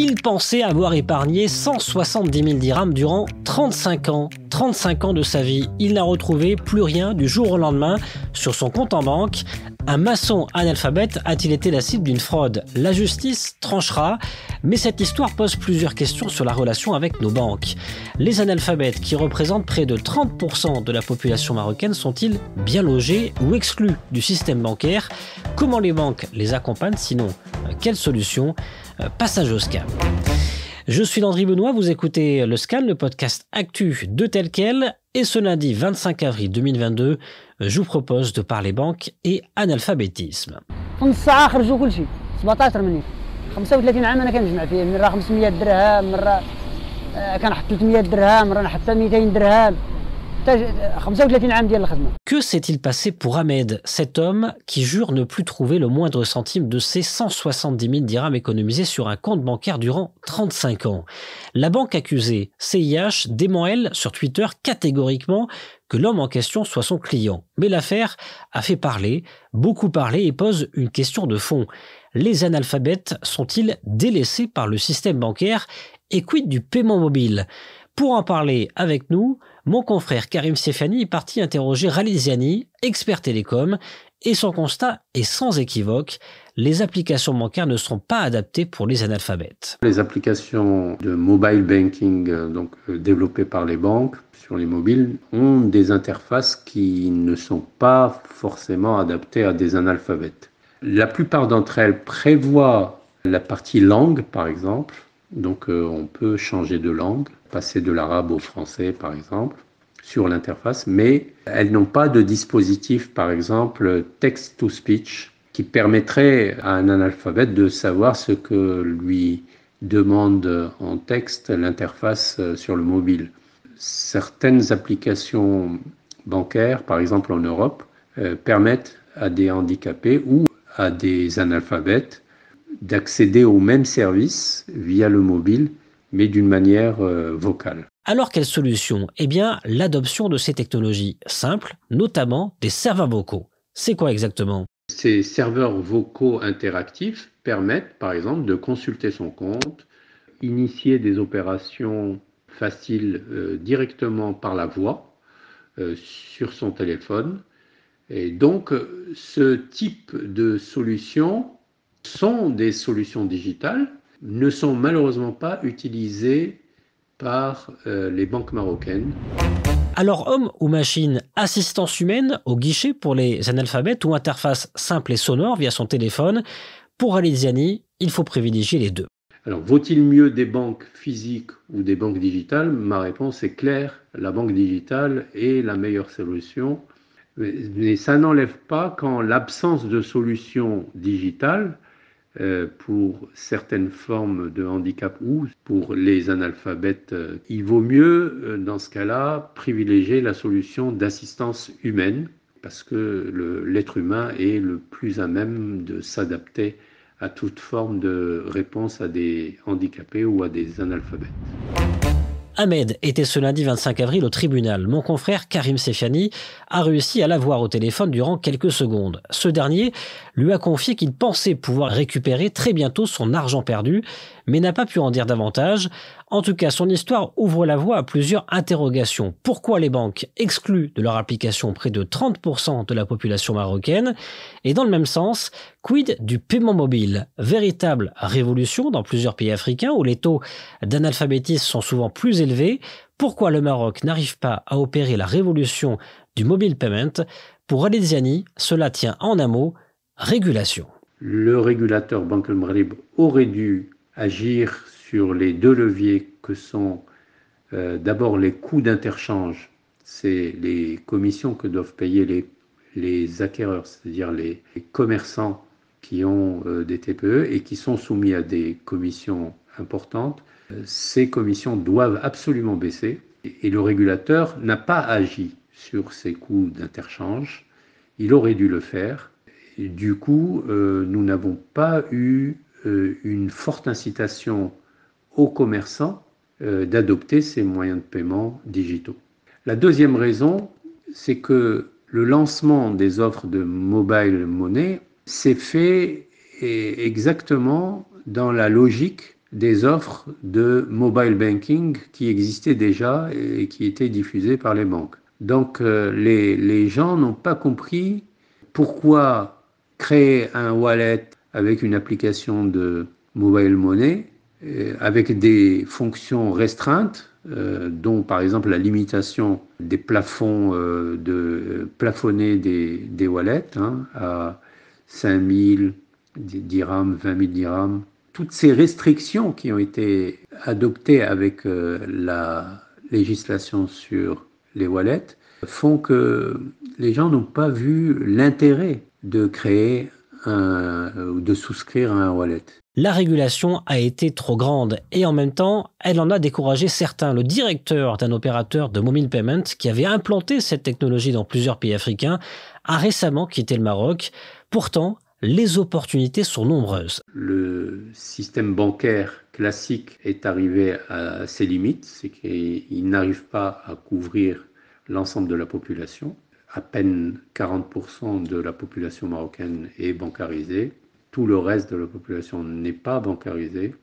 Il pensait avoir épargné 170 000 dirhams durant 35 ans. 35 ans de sa vie. Il n'a retrouvé plus rien du jour au lendemain sur son compte en banque. Un maçon analphabète a-t-il été la cible d'une fraude? La justice tranchera, mais cette histoire pose plusieurs questions sur la relation avec nos banques. Les analphabètes, qui représentent près de 30% de la population marocaine, sont-ils bien logés ou exclus du système bancaire? Comment les banques les accompagnent? Sinon, quelle solution? Passage au scan. Je suis Landry Benoît, vous écoutez le Scan, le podcast actu de Tel Quel, et ce lundi 25 avril 2022, je vous propose de parler banque et analphabétisme. Que s'est-il passé pour Ahmed, cet homme qui jure ne plus trouver le moindre centime de ses 170 000 dirhams économisés sur un compte bancaire durant 35 ans? La banque accusée, CIH, dément elle sur Twitter catégoriquement que l'homme en question soit son client. Mais l'affaire a fait parler, beaucoup parler, et pose une question de fond. Les analphabètes sont-ils délaissés par le système bancaire? Et quid du paiement mobile? Pour en parler avec nous, mon confrère Karim Sefani est parti interroger Khalid Ziani, expert télécom, et son constat est sans équivoque. Les applications bancaires ne sont pas adaptées pour les analphabètes. Les applications de mobile banking développées par les banques sur les mobiles ont des interfaces qui ne sont pas forcément adaptées à des analphabètes. La plupart d'entre elles prévoient la partie langue, par exemple. Donc on peut changer de langue, passer de l'arabe au français par exemple, sur l'interface, mais elles n'ont pas de dispositif, par exemple text-to-speech, qui permettrait à un analphabète de savoir ce que lui demande en texte l'interface sur le mobile. Certaines applications bancaires, par exemple en Europe, permettent à des handicapés ou à des analphabètes d'accéder au même service via le mobile, mais d'une manière vocale. Alors quelle solution? Eh bien, l'adoption de ces technologies simples, notamment des serveurs vocaux. C'est quoi exactement? Ces serveurs vocaux interactifs permettent, par exemple, de consulter son compte, initier des opérations faciles directement par la voix sur son téléphone. Et donc, ce type de solutions sont des solutions digitales, ne sont malheureusement pas utilisées par les banques marocaines. Alors, homme ou machine, assistance humaine au guichet pour les analphabètes ou interface simple et sonore via son téléphone? Pour Khalid Ziani, il faut privilégier les deux. Alors, vaut-il mieux des banques physiques ou des banques digitales? Ma réponse est claire, la banque digitale est la meilleure solution. Mais ça n'enlève pas qu'en l'absence de solution digitale, pour certaines formes de handicap ou pour les analphabètes, il vaut mieux, dans ce cas-là, privilégier la solution d'assistance humaine parce que l'être humain est le plus à même de s'adapter à toute forme de réponse à des handicapés ou à des analphabètes. Ahmed était ce lundi 25 avril au tribunal. Mon confrère Karim Sefani a réussi à l'avoir au téléphone durant quelques secondes. Ce dernier lui a confié qu'il pensait pouvoir récupérer très bientôt son argent perdu, mais n'a pas pu en dire davantage. En tout cas, son histoire ouvre la voie à plusieurs interrogations. Pourquoi les banques excluent de leur application près de 30% de la population marocaine? Et dans le même sens, quid du paiement mobile? Véritable révolution dans plusieurs pays africains où les taux d'analphabétisme sont souvent plus élevés. Pourquoi le Maroc n'arrive pas à opérer la révolution du mobile payment? Pour Khalid Ziani, cela tient en un mot, régulation. Le régulateur Banque El Maghreb aurait dû agir sur les deux leviers que sont d'abord les coûts d'interchange, c'est les commissions que doivent payer les acquéreurs, c'est-à-dire les commerçants qui ont des TPE et qui sont soumis à des commissions importantes. Ces commissions doivent absolument baisser et le régulateur n'a pas agi sur ces coûts d'interchange. Il aurait dû le faire. Et du coup, nous n'avons pas eu une forte incitation aux commerçants d'adopter ces moyens de paiement digitaux. La deuxième raison, c'est que le lancement des offres de mobile money s'est fait exactement dans la logique des offres de mobile banking qui existaient déjà et qui étaient diffusées par les banques. Donc les gens n'ont pas compris pourquoi créer un wallet avec une application de mobile money avec des fonctions restreintes, dont par exemple la limitation des plafonds, de plafonner des wallets à 5000 dirhams, 20 000 dirhams. Toutes ces restrictions qui ont été adoptées avec la législation sur les wallets font que les gens n'ont pas vu l'intérêt de créer ou de souscrire à un wallet. La régulation a été trop grande et en même temps, elle en a découragé certains. Le directeur d'un opérateur de mobile payment qui avait implanté cette technologie dans plusieurs pays africains a récemment quitté le Maroc. Pourtant, les opportunités sont nombreuses. Le système bancaire classique est arrivé à ses limites, c'est qu'il n'arrive pas à couvrir l'ensemble de la population. À peine 40% de la population marocaine est bancarisée. Tout le reste de la population n'est pas bancarisée.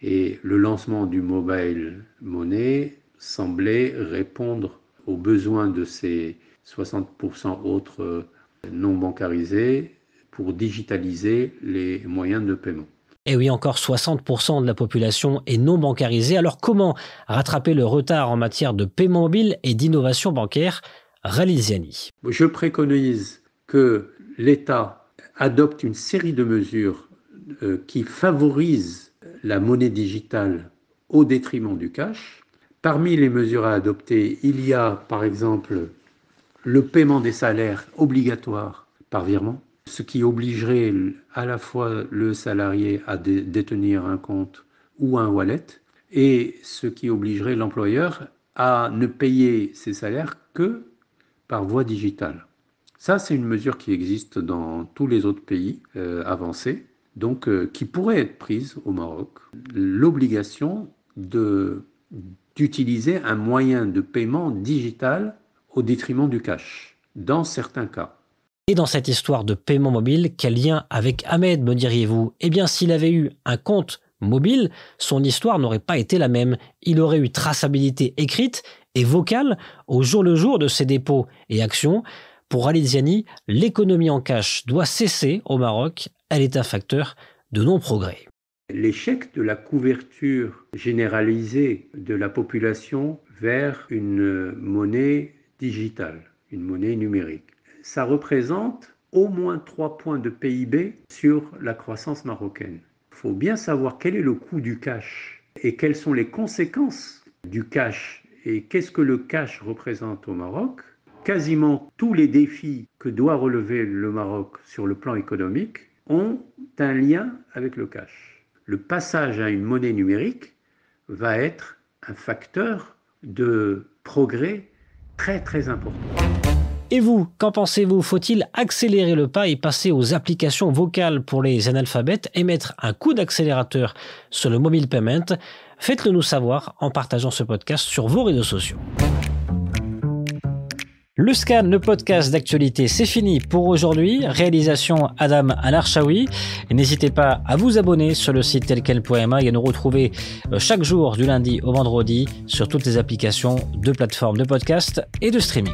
Et le lancement du mobile money semblait répondre aux besoins de ces 60% autres non bancarisés pour digitaliser les moyens de paiement. Et oui, encore 60% de la population est non bancarisée. Alors comment rattraper le retard en matière de paiement mobile et d'innovation bancaire ? Khalil Ziani. Je préconise que l'État adopte une série de mesures qui favorisent la monnaie digitale au détriment du cash. Parmi les mesures à adopter, il y a par exemple le paiement des salaires obligatoire par virement, ce qui obligerait à la fois le salarié à détenir un compte ou un wallet, et ce qui obligerait l'employeur à ne payer ses salaires que par voie digitale. Ça, c'est une mesure qui existe dans tous les autres pays avancés, donc qui pourrait être prise au Maroc. L'obligation d'utiliser un moyen de paiement digital au détriment du cash, dans certains cas. Et dans cette histoire de paiement mobile, quel lien avec Ahmed, me diriez-vous ? Eh bien, s'il avait eu un compte mobile, son histoire n'aurait pas été la même. Il aurait eu traçabilité écrite et vocale au jour le jour de ses dépôts et actions. Pour Khalil Ziani, l'économie en cash doit cesser au Maroc. Elle est un facteur de non-progrès. L'échec de la couverture généralisée de la population vers une monnaie digitale, une monnaie numérique, ça représente au moins 3 points de PIB sur la croissance marocaine. Il faut bien savoir quel est le coût du cash et quelles sont les conséquences du cash et qu'est-ce que le cash représente au Maroc. Quasiment tous les défis que doit relever le Maroc sur le plan économique ont un lien avec le cash. Le passage à une monnaie numérique va être un facteur de progrès très très important. Et vous, qu'en pensez-vous ? Faut-il accélérer le pas et passer aux applications vocales pour les analphabètes et mettre un coup d'accélérateur sur le mobile payment ? Faites-le nous savoir en partageant ce podcast sur vos réseaux sociaux. Le scan, le podcast d'actualité, c'est fini pour aujourd'hui. Réalisation Adam Al-Arshawi. N'hésitez pas à vous abonner sur le site telquel.ma et à nous retrouver chaque jour du lundi au vendredi sur toutes les applications de plateformes de podcast et de streaming.